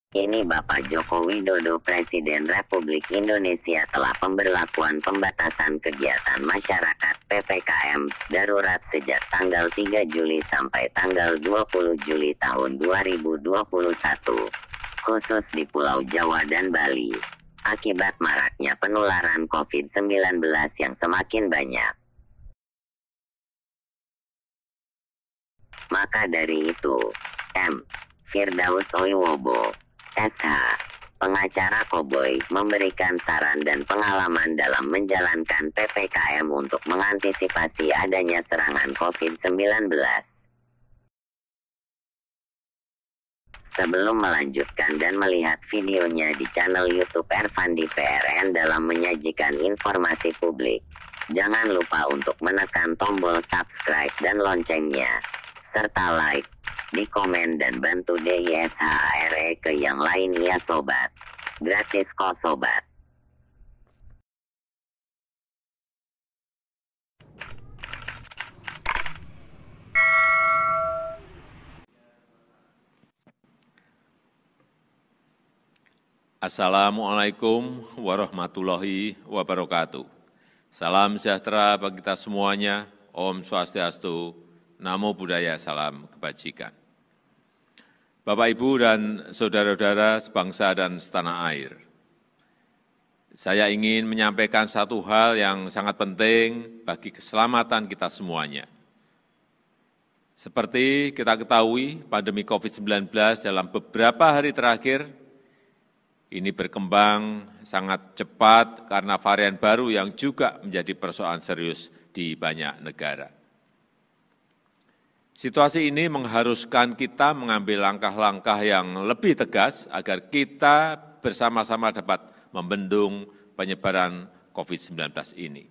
Ini Bapak Joko Widodo Presiden Republik Indonesia telah pemberlakuan pembatasan kegiatan masyarakat PPKM darurat sejak tanggal 3 Juli sampai tanggal 20 Juli tahun 2021, khusus di Pulau Jawa dan Bali, akibat maraknya penularan COVID-19 yang semakin banyak. Maka dari itu, M. Firdaus Wibowo, SH, pengacara Koboi, memberikan saran dan pengalaman dalam menjalankan PPKM untuk mengantisipasi adanya serangan COVID-19. Sebelum melanjutkan dan melihat videonya di channel YouTube Ervandi PRN dalam menyajikan informasi publik, jangan lupa untuk menekan tombol subscribe dan loncengnya, serta like, di komen dan bantu DISHARE ke yang lain ya sobat. Gratis kok sobat. Assalamualaikum warahmatullahi wabarakatuh. Salam sejahtera bagi kita semuanya. Om Swastiastu, Namo Buddhaya, salam kebajikan. Bapak, Ibu, dan saudara-saudara sebangsa dan setanah air, saya ingin menyampaikan satu hal yang sangat penting bagi keselamatan kita semuanya. Seperti kita ketahui, pandemi COVID-19 dalam beberapa hari terakhir ini berkembang sangat cepat karena varian baru yang juga menjadi persoalan serius di banyak negara. Situasi ini mengharuskan kita mengambil langkah-langkah yang lebih tegas agar kita bersama-sama dapat membendung penyebaran COVID-19 ini.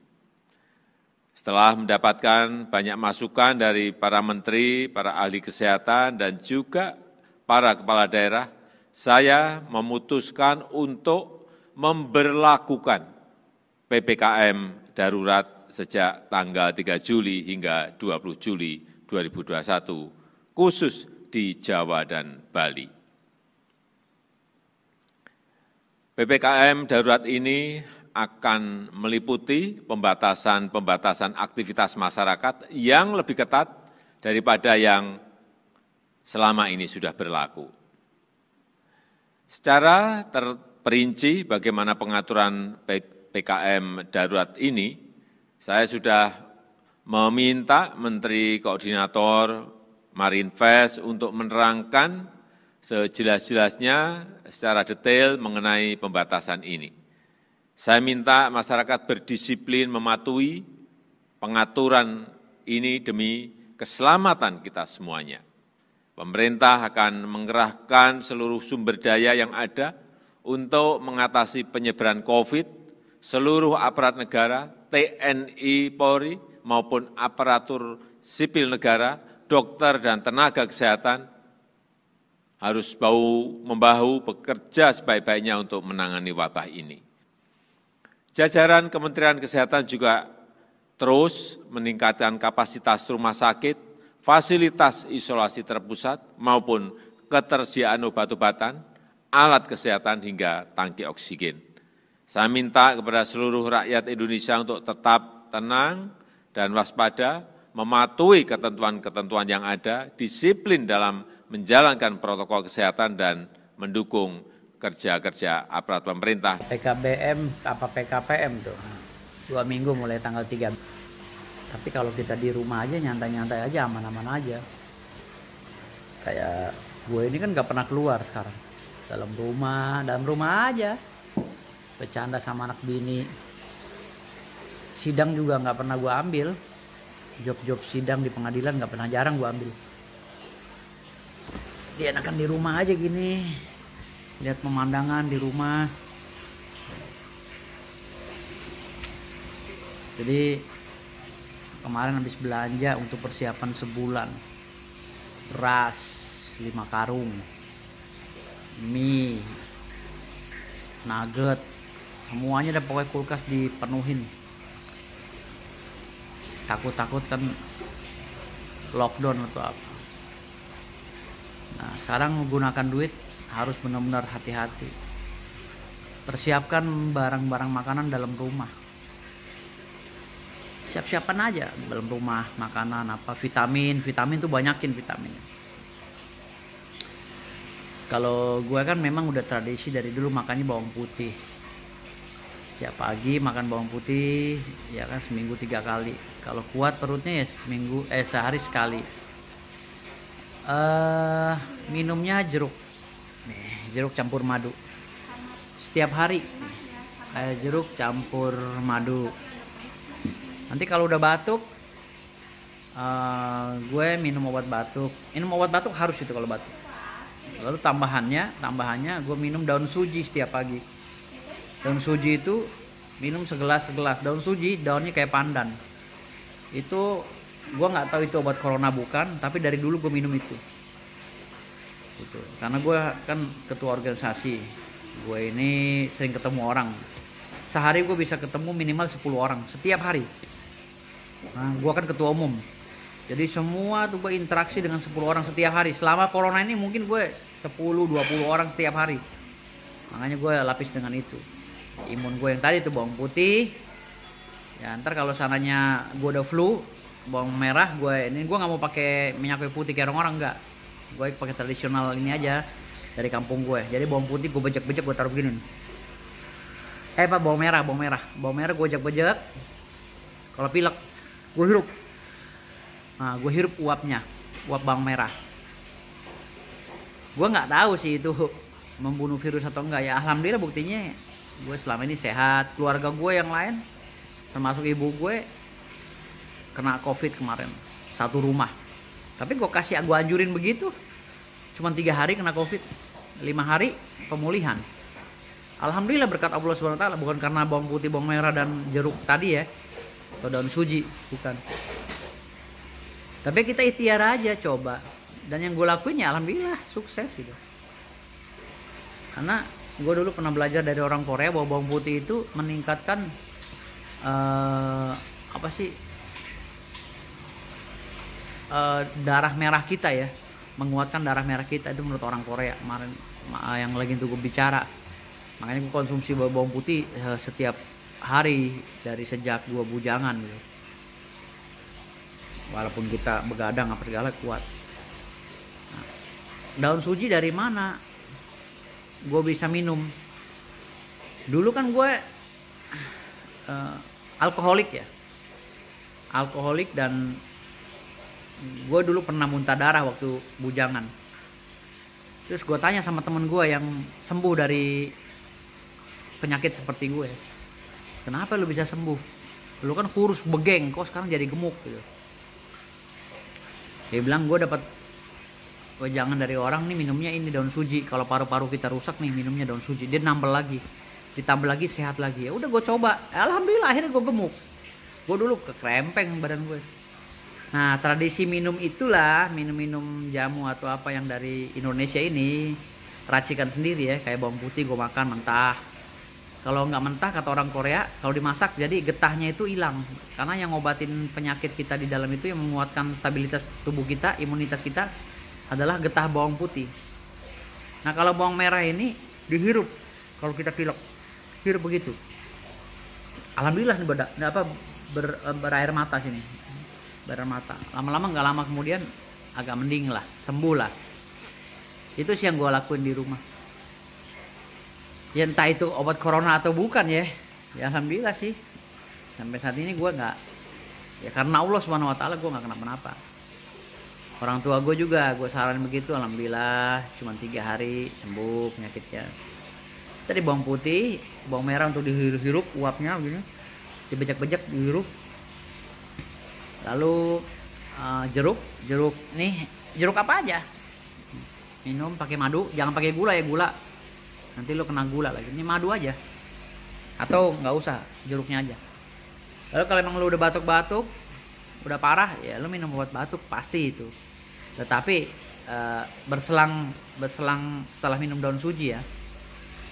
Setelah mendapatkan banyak masukan dari para menteri, para ahli kesehatan, dan juga para kepala daerah, saya memutuskan untuk memberlakukan PPKM darurat sejak tanggal 3 Juli hingga 20 Juli 2021, khusus di Jawa dan Bali. PPKM darurat ini akan meliputi pembatasan aktivitas masyarakat yang lebih ketat daripada yang selama ini sudah berlaku. Secara terperinci bagaimana pengaturan PPKM darurat ini, saya sudah meminta Menteri Koordinator Marinvest untuk menerangkan sejelas-jelasnya secara detail mengenai pembatasan ini. Saya minta masyarakat berdisiplin mematuhi pengaturan ini demi keselamatan kita semuanya. Pemerintah akan mengerahkan seluruh sumber daya yang ada untuk mengatasi penyebaran COVID, seluruh aparat negara, TNI, Polri, maupun aparatur sipil negara, dokter dan tenaga kesehatan harus bahu-membahu bekerja sebaik-baiknya untuk menangani wabah ini. Jajaran Kementerian Kesehatan juga terus meningkatkan kapasitas rumah sakit, fasilitas isolasi terpusat, maupun ketersediaan obat-obatan, alat kesehatan, hingga tangki oksigen. Saya minta kepada seluruh rakyat Indonesia untuk tetap tenang dan waspada, mematuhi ketentuan-ketentuan yang ada, disiplin dalam menjalankan protokol kesehatan, dan mendukung kerja-kerja aparat pemerintah. PKPM tuh, 2 minggu mulai tanggal 3. Tapi kalau kita di rumah aja, nyantai-nyantai aja, aman-aman aja. Kayak gue ini kan gak pernah keluar sekarang. Dalam rumah aja. Bercanda sama anak bini. Sidang juga nggak pernah gue ambil, job sidang di pengadilan nggak pernah, jarang gue ambil. Dia enakan di rumah aja gini, lihat pemandangan di rumah. Jadi kemarin habis belanja untuk persiapan sebulan, beras 5 karung, mie, nugget, semuanya ada pokoknya kulkas dipenuhin. Takut-takut kan lockdown atau apa. Nah, sekarang menggunakan duit harus benar-benar hati-hati. Persiapkan barang-barang makanan dalam rumah. Siap-siapan aja dalam rumah makanan apa, vitamin tuh banyakin vitaminnya. Kalau gue kan memang udah tradisi dari dulu makannya bawang putih. Setiap pagi makan bawang putih, ya kan seminggu 3 kali. Kalau kuat perutnya ya sehari sekali. Minumnya jeruk, nih, jeruk campur madu. Setiap hari, jeruk campur madu. Nanti kalau udah batuk, gue minum obat batuk. Minum obat batuk harus itu kalau batuk. Lalu tambahannya gue minum daun suji setiap pagi. Daun suji itu minum segelas. Daun suji daunnya kayak pandan. Itu gue nggak tahu itu obat corona bukan, tapi dari dulu gue minum itu. Gitu. Karena gue kan ketua organisasi. Gue ini sering ketemu orang. Sehari gue bisa ketemu minimal 10 orang setiap hari. Nah, gue kan ketua umum. Jadi semua tuh gue interaksi dengan 10 orang setiap hari. Selama corona ini mungkin gue 10-20 orang setiap hari. Makanya gue lapis dengan itu. Imun gue yang tadi tuh bawang putih. Ya ntar kalau sananya gue udah flu, bawang merah gue nggak mau pakai minyak kayu putih kayak orang-orang, enggak. Gue pakai tradisional ini aja dari kampung gue. Jadi bawang putih gue bejek-bejek, gue taruh begini. Bawang merah gue bejek-bejek. Kalau pilek gue hirup. Nah, gue hirup uap bawang merah. Gue nggak tahu sih itu membunuh virus atau enggak ya. Alhamdulillah buktinya gue selama ini sehat. Keluarga gue yang lain, termasuk ibu gue, kena COVID kemarin, satu rumah. Tapi gue anjurin begitu. Cuma 3 hari kena COVID, 5 hari pemulihan. Alhamdulillah berkat Allah SWT, bukan karena bawang putih, bawang merah dan jeruk tadi ya, atau daun suji, bukan. Tapi kita ikhtiar aja coba. Dan yang gue lakuin ya alhamdulillah sukses gitu. Karena gue dulu pernah belajar dari orang Korea bahwa bawang putih itu meningkatkan darah merah kita ya. Menguatkan darah merah kita, itu menurut orang Korea kemarin yang lagi untuk gue bicara. Makanya gue konsumsi bawang putih setiap hari dari sejak gue bujangan gitu. Walaupun kita begadang apa segala kuat. Nah, daun suji dari mana gue bisa minum? Dulu kan gue alkoholik dan gue dulu pernah muntah darah waktu bujangan. Terus gue tanya sama temen gue yang sembuh dari penyakit seperti gue, kenapa lu bisa sembuh? Lu kan kurus begeng, kok sekarang jadi gemuk gitu. Dia bilang, gue dapat wejangan dari orang nih, minumnya ini daun suji. Kalau paru-paru kita rusak nih, minumnya daun suji. Dia nambah lagi, ditambah lagi, sehat lagi. Ya udah gue coba, alhamdulillah akhirnya gue gemuk. Gue dulu kekrempeng badan gue. Nah, tradisi minum itulah, minum jamu atau apa yang dari Indonesia ini, racikan sendiri ya, kayak bawang putih gue makan mentah. Kalau nggak mentah, kata orang Korea, kalau dimasak jadi getahnya itu hilang. Karena yang ngobatin penyakit kita di dalam itu, yang menguatkan stabilitas tubuh kita, imunitas kita, adalah getah bawang putih. Nah, kalau bawang merah ini dihirup, kalau kita pilek, hirup begitu. Alhamdulillah nih berair mata sini, berair mata. Lama-lama nggak lama kemudian agak mending lah, sembuh lah. Itu sih yang gue lakuin di rumah. Ya entah itu obat corona atau bukan ya. Ya alhamdulillah sih. Sampai saat ini gue nggak. Ya karena Allah SWT gue nggak kenapa-napa. Orang tua gue juga gue saranin begitu. Alhamdulillah cuma 3 hari sembuh penyakitnya. Tadi bawang putih, bawang merah untuk dihirup uapnya begini. Dibejek-bejek dihirup. Lalu jeruk nih, jeruk apa aja. Minum pakai madu, jangan pakai gula ya, gula. Nanti lo kena gula lagi. Ini madu aja. Atau nggak usah, jeruknya aja. Lalu kalau emang lo udah batuk-batuk, udah parah, ya lo minum obat batuk pasti itu. Tetapi berselang setelah minum daun suji ya.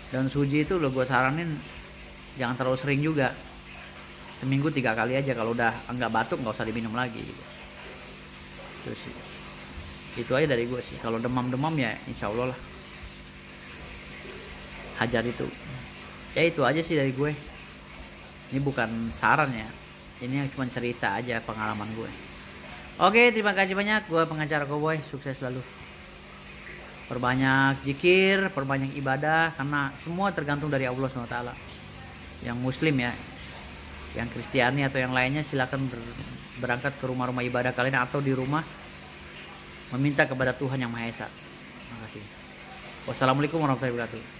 Daun suji itu lo gue saranin jangan terlalu sering juga. Seminggu 3 kali aja. Kalau udah nggak batuk nggak usah diminum lagi. Terus itu aja dari gue sih. Kalau demam-demam ya insya Allah lah. hajar itu. Ya itu aja sih dari gue. Ini bukan saran ya, ini cuma cerita aja pengalaman gue. Oke, terima kasih banyak. Gue pengacara Cowboy, sukses selalu. Perbanyak zikir, perbanyak ibadah, karena semua tergantung dari Allah SWT. Yang muslim ya, yang Kristiani atau yang lainnya silakan berangkat ke rumah-rumah ibadah kalian atau di rumah meminta kepada Tuhan Yang Maha Esa. Terima kasih. Wassalamualaikum warahmatullahi wabarakatuh.